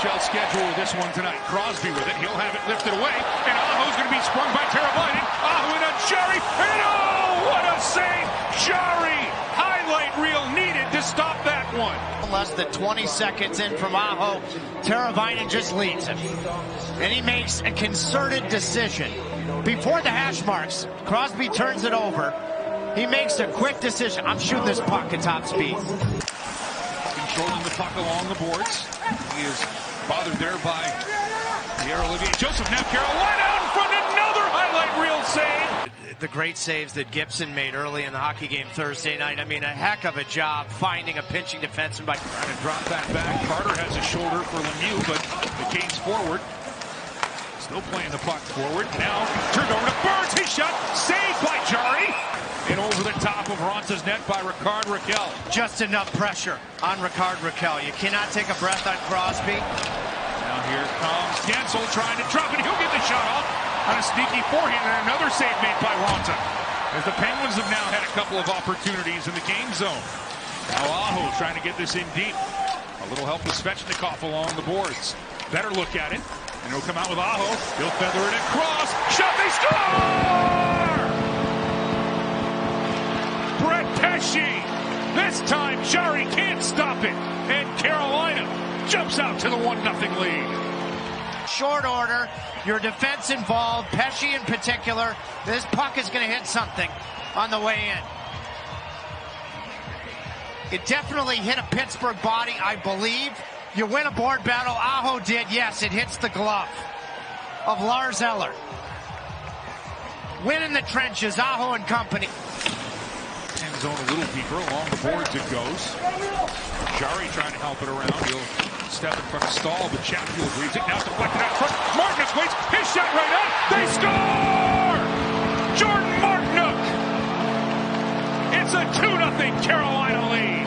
NHL schedule with this one tonight. Crosby with it. He'll have it lifted away. And Aho's going to be sprung by Teravainen. Aho and Jari. And oh, what a save! Jari! Highlight reel needed to stop that one. Less than 20 seconds in from Aho. Teravainen just leads him. And he makes a concerted decision. Before the hash marks, Crosby turns it over. He makes a quick decision. I'm shooting this puck at top speed. Controlling the puck along the boards. He is bothered there by Pierre-Olivier Joseph. Now Carolina out in front. Another highlight reel save. The great saves that Gibson made early in the hockey game Thursday night. I mean, a heck of a job finding a pinching defenseman by trying to drop that back. Carter has a shoulder for Lemieux, but the Canes forward. Still playing the puck forward. Now turned over to Burns. His shot saved by Jari. And over the top of Ronta's net by Rickard Rakell. Just enough pressure on Rickard Rakell. You cannot take a breath on Crosby. Now here comes Gensel trying to drop it. He'll get the shot off on a sneaky forehand, and another save made by Ronta. As the Penguins have now had a couple of opportunities in the game zone. Now Aho trying to get this in deep. A little help with Svechnikov along the boards. Better look at it. And he'll come out with Aho. He'll feather it across. Shot, they score! Brett Pesce. This time Jari can't stop it. And Carolina jumps out to the 1-0 lead. Short order, your defense involved, Pesce in particular. This puck is going to hit something on the way in. It definitely hit a Pittsburgh body, I believe. You win a board battle. Aho did, yes, it hits the glove of Lars Eller. Win in the trenches, Aho and company. End zone a little deeper along the boards it goes. Jari trying to help it around. He'll step in front of Stahl, but Chatfield reads it. Now it's deflected out front. Martinook waits. His shot right up. They score! Jordan Martinook! It's a 2-0 Carolina lead.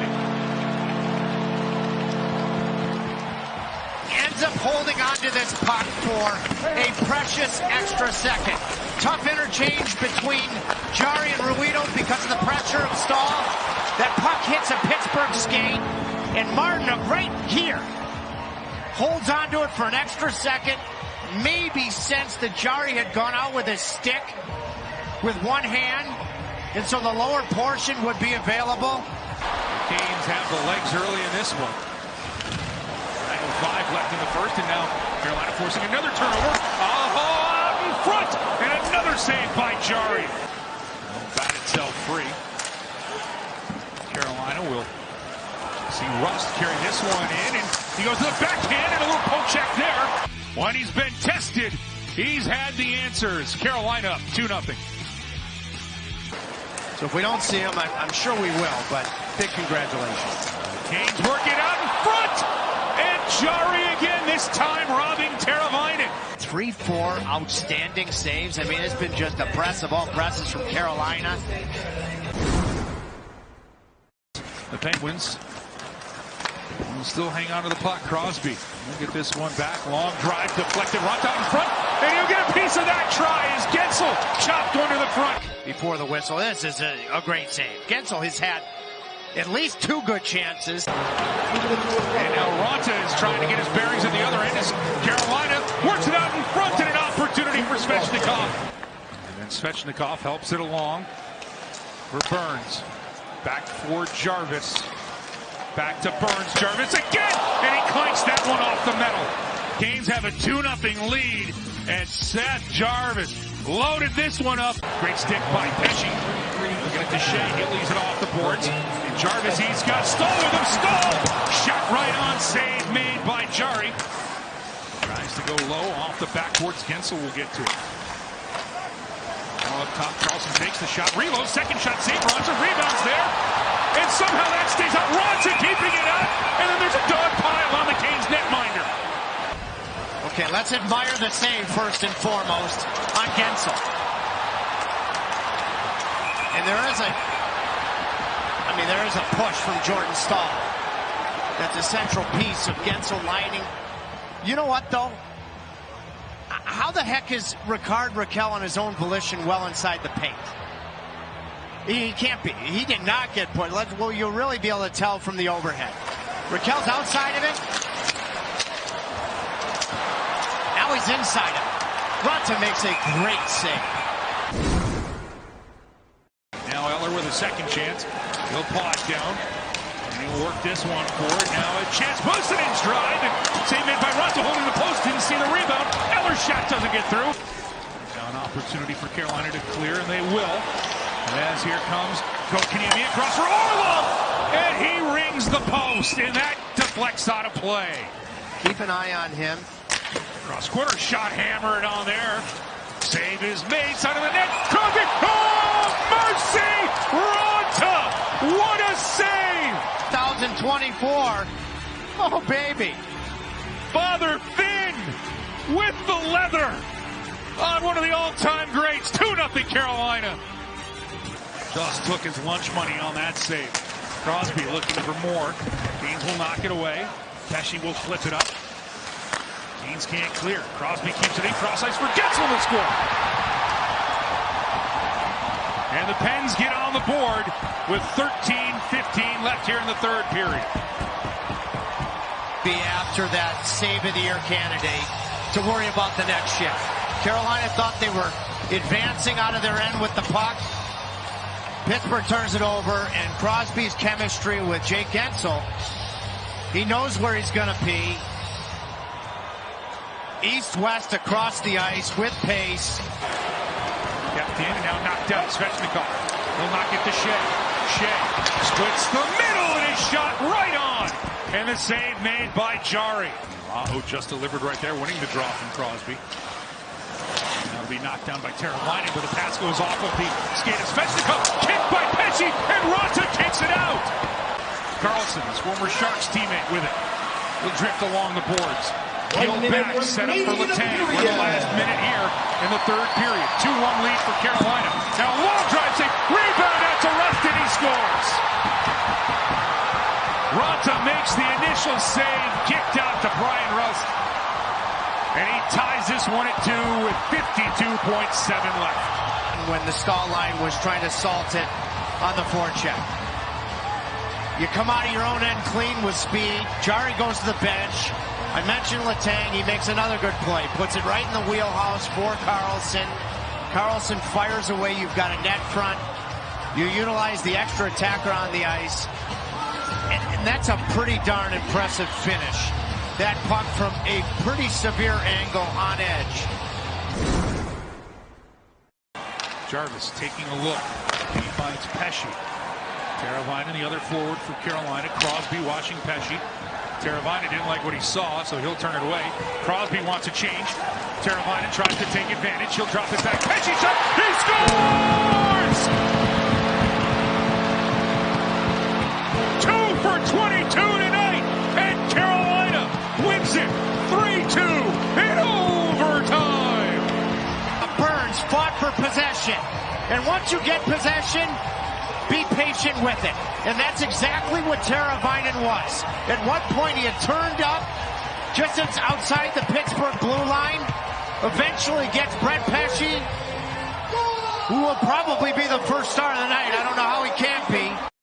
Ends up holding on to this puck for a precious extra second. Tough interchange between Jari and Ruido because of the pressure of Stahl. That puck hits a Pittsburgh skate, and Martinook right here holds on to it for an extra second. Maybe sensed that Jari had gone out with his stick with one hand, and so the lower portion would be available. The Canes have the legs early in this one. 9:05 left in the first, and now Carolina forcing another turnover. Aho out in front, and another save by Jari. Bat itself free. Carolina will see Rust carry this one in, and he goes to the backhand and a little poke check there. When he's been tested, he's had the answers. Carolina up 2-0. So if we don't see him, I'm sure we will, but big congratulations. Canes working out in front, and Jari again, this time robbing Teravainen. 3-4 outstanding saves. I mean, it's been just a press of all presses from Carolina. The Penguins will still hang on to the puck. Crosby will get this one back. Long drive deflected. Ronta out in front. And he'll get a piece of that try as Gensel chopped one to the front. Before the whistle, this is a great save. Gensel has had at least 2 good chances. And now Ronta is trying to get his bearings at the other end as Carolina works it out in front, and an opportunity for Svechnikov. And then Svechnikov helps it along for Burns. Back for Jarvis. Back to Burns. Jarvis again! And he clanks that one off the metal. Canes have a 2-0 lead. And Seth Jarvis loaded this one up. Great stick by Pesce. Get it to Shea. He leaves it off the boards. And Jarvis, he's got Stahl with him. Stahl! Shot right on. Save made by Jari. Tries to go low off the backboards. Gensel will get to it. Up top, Carlson takes the shot, reloads, second shot, save, Ronta rebounds there, and somehow that stays out. Ronta keeping it up, and then there's a dog pile on the Canes netminder. Okay, let's admire the save first and foremost on Gensel. And there is a push from Jordan Stahl. That's a central piece of Gensel lining. You know what, though? How the heck is Rickard Rakell on his own volition well inside the paint? He can't be. He did not get put. Well, you'll really be able to tell from the overhead. Rakell's outside of it. is inside him. Ranta makes a great save. Now Eller with a second chance. He'll paw it down. And he'll work this one forward. Now a chance. Posted in stride. Save made by Ranta holding the post. Didn't see the rebound. Eller's shot doesn't get through. Now an opportunity for Carolina to clear, and they will. As here comes Kotkaniemi across for Orlov. And he rings the post. And that deflects out of play. Keep an eye on him. Cross quarter shot hammered on there. Save is made. Side of the net. Crosby. Oh, mercy! Ranta! What a save! 2024. Oh, baby. Father Finn with the leather on one of the all-time greats. 2-0 Carolina. Just took his lunch money on that save. Crosby looking for more. Canes will knock it away. Pesci will flip it up. Canes can't clear. Crosby keeps it in. Cross ice for Gensel to score. And the Pens get on the board with 13-15 left here in the third period. Be after that save of the year candidate to worry about the next shift. Carolina thought they were advancing out of their end with the puck. Pittsburgh turns it over, and Crosby's chemistry with Jake Gensel. He knows where he's going to be. East-west across the ice with pace. Kept in and now knocked out. Svechnikov. He'll knock it to Shea. Shea splits the middle and his shot right on. And the save made by Jari. Aho just delivered right there, winning the draw from Crosby. That'll be knocked down by Carolina, but the pass goes off of the skate of Svechnikov. Kicked by Pesci, and Ranta kicks it out. Carlson, his former Sharks teammate, with it. He'll drift along the boards. He'll back, set up for Letang. We're the last minute here in the third period. 2-1 lead for Carolina. Now long drive save, rebound out to Rust, and he scores. Ranta makes the initial save, kicked out to Brian Rust. And he ties this one at 2 with 52.7 left. When the stall line was trying to salt it on the forecheck. You come out of your own end clean with speed. Jari goes to the bench. I mentioned Letang. He makes another good play. Puts it right in the wheelhouse for Carlson. Carlson fires away. You've got a net front. You utilize the extra attacker on the ice. And that's a pretty darn impressive finish. That puck from a pretty severe angle on edge. Jarvis taking a look. He finds Pesci. Teravainen, the other forward for Carolina. Crosby watching Pesci. Teravainen didn't like what he saw, so he'll turn it away. Crosby wants a change. Teravainen tries to take advantage. He'll drop it back. Pesci shot. He scores! 2 for 22 tonight, and Carolina wins it 3-2 in overtime. Burns fought for possession, and once you get possession, be patient with it. And that's exactly what Teravainen was. At one point he had turned up just outside the Pittsburgh blue line. Eventually gets Brett Pesci, who will probably be the first star of the night. I don't know how he can't be.